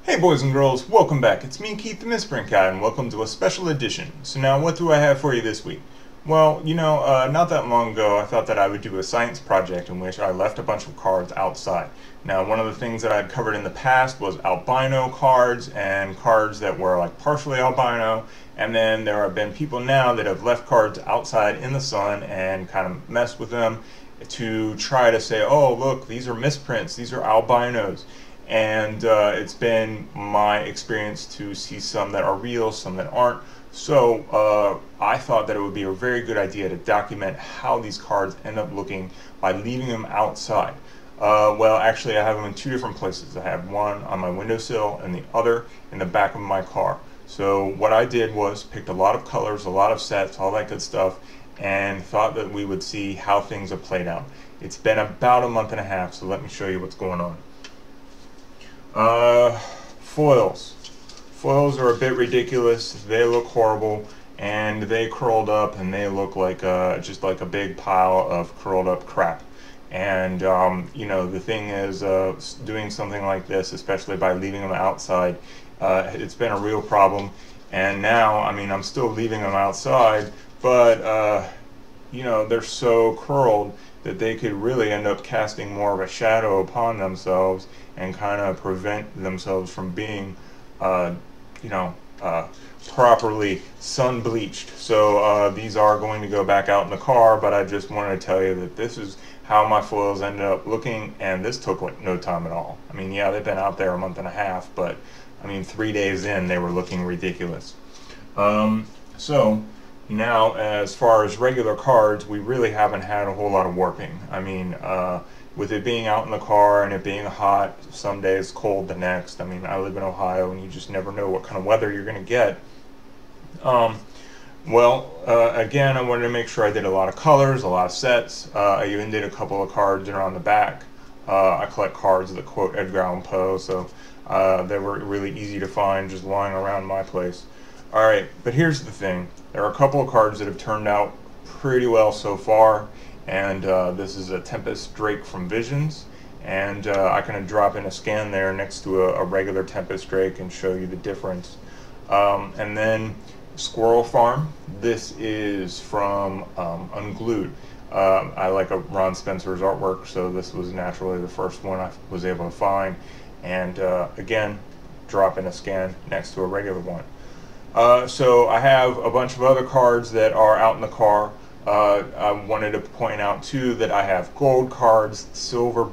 Hey boys and girls, welcome back. It's me, Keith the Misprint Guy, and welcome to a special edition. So now what do I have for you this week? Well, not that long ago I thought that I would do a science project in which I left a bunch of cards outside. Now one of the things that I'd covered in the past was albino cards and cards that were like partially albino, and then there have been people now that have left cards outside in the sun and kind of messed with them to try to say, oh look, these are misprints, these are albinos. And it's been my experience to see some that are real, some that aren't. So I thought that it would be a very good idea to document how these cards end up looking by leaving them outside. Well, actually, I have them in two different places. I have one on my windowsill and the other in the back of my car. So what I did was picked a lot of colors, a lot of sets, all that good stuff, and thought that we would see how things have played out. It's been about a month and a half, so let me show you what's going on. Foils. Foils are a bit ridiculous. They look horrible, and they curled up, and they look like just like a big pile of curled up crap. And the thing is, doing something like this, especially by leaving them outside, it's been a real problem. And now, I mean, I'm still leaving them outside, but they're so curled that they could really end up casting more of a shadow upon themselves and kind of prevent themselves from being, properly sun bleached. So these are going to go back out in the car, but I just wanted to tell you that this is how my foils ended up looking, and this took like no time at all. I mean, yeah, they've been out there a month and a half, but I mean, 3 days in, they were looking ridiculous. So now, as far as regular cards, we really haven't had a whole lot of warping. I mean, with it being out in the car and it being hot, some days cold the next. I mean, I live in Ohio and you just never know what kind of weather you're going to get. Again, I wanted to make sure I did a lot of colors, a lot of sets. I even did a couple of cards that are on the back. I collect cards that quote Edgar Allan Poe, so they were really easy to find just lying around my place. Alright, but here's the thing. There are a couple of cards that have turned out pretty well so far, and this is a Tempest Drake from Visions, and I can drop in a scan there next to a regular Tempest Drake and show you the difference. And then Squirrel Farm. This is from Unglued. I like Ron Spencer's artwork, so this was naturally the first one I was able to find, and again, drop in a scan next to a regular one. So I have a bunch of other cards that are out in the car. I wanted to point out too that I have gold cards, silver,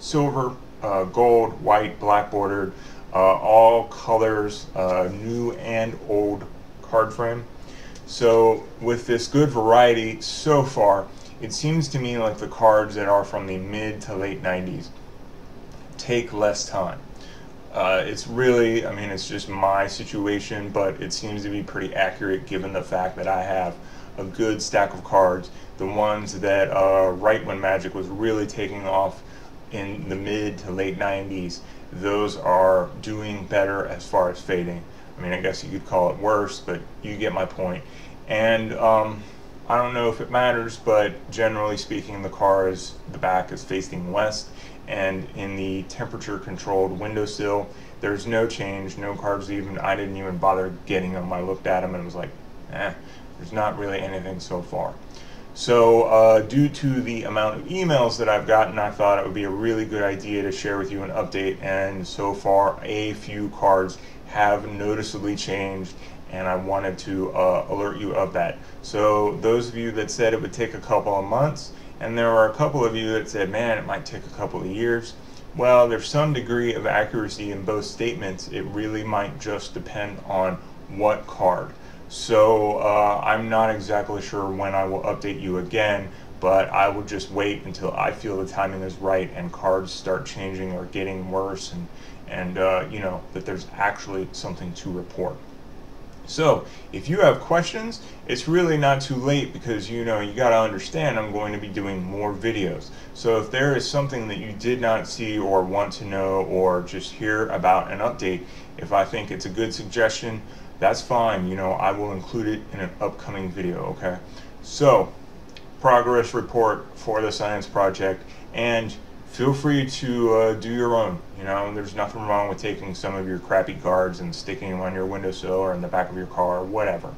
silver, gold, white, black bordered, all colors, new and old card frame. So with this good variety so far, it seems to me like the cards that are from the mid to late 90s take less time. It's really, I mean, it's just my situation, but it seems to be pretty accurate given the fact that I have a good stack of cards. The ones that right when Magic was really taking off in the mid to late 90s, those are doing better as far as fading. I mean, I guess you could call it worse, but you get my point. And I don't know if it matters, but generally speaking, the back is facing west, and in the temperature controlled windowsill, there's no change, no cards even, I didn't even bother getting them. I looked at them and was like, there's not really anything so far. So due to the amount of emails that I've gotten, I thought it would be a really good idea to share with you an update, and so far a few cards have noticeably changed, and I wanted to alert you of that. So those of you that said it would take a couple of months, and there are a couple of you that said, man, it might take a couple of years. Well, there's some degree of accuracy in both statements. It really might just depend on what card. So I'm not exactly sure when I will update you again, but I will just wait until I feel the timing is right and cards start changing or getting worse, and that there's actually something to report. So if you have questions, it's really not too late, because you got to understand I'm going to be doing more videos. So if there is something that you did not see or want to know or just hear about an update, if I think it's a good suggestion, that's fine. I will include it in an upcoming video, okay? So progress report for the science project, and feel free to do your own. You know, there's nothing wrong with taking some of your crappy cards and sticking them on your windowsill or in the back of your car, or whatever.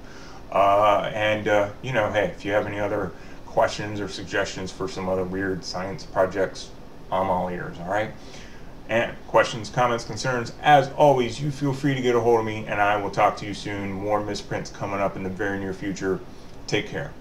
You know, hey, if you have any other questions or suggestions for some other weird science projects, I'm all ears, all right? And questions, comments, concerns, as always, you feel free to get a hold of me, and I will talk to you soon. More misprints coming up in the very near future. Take care.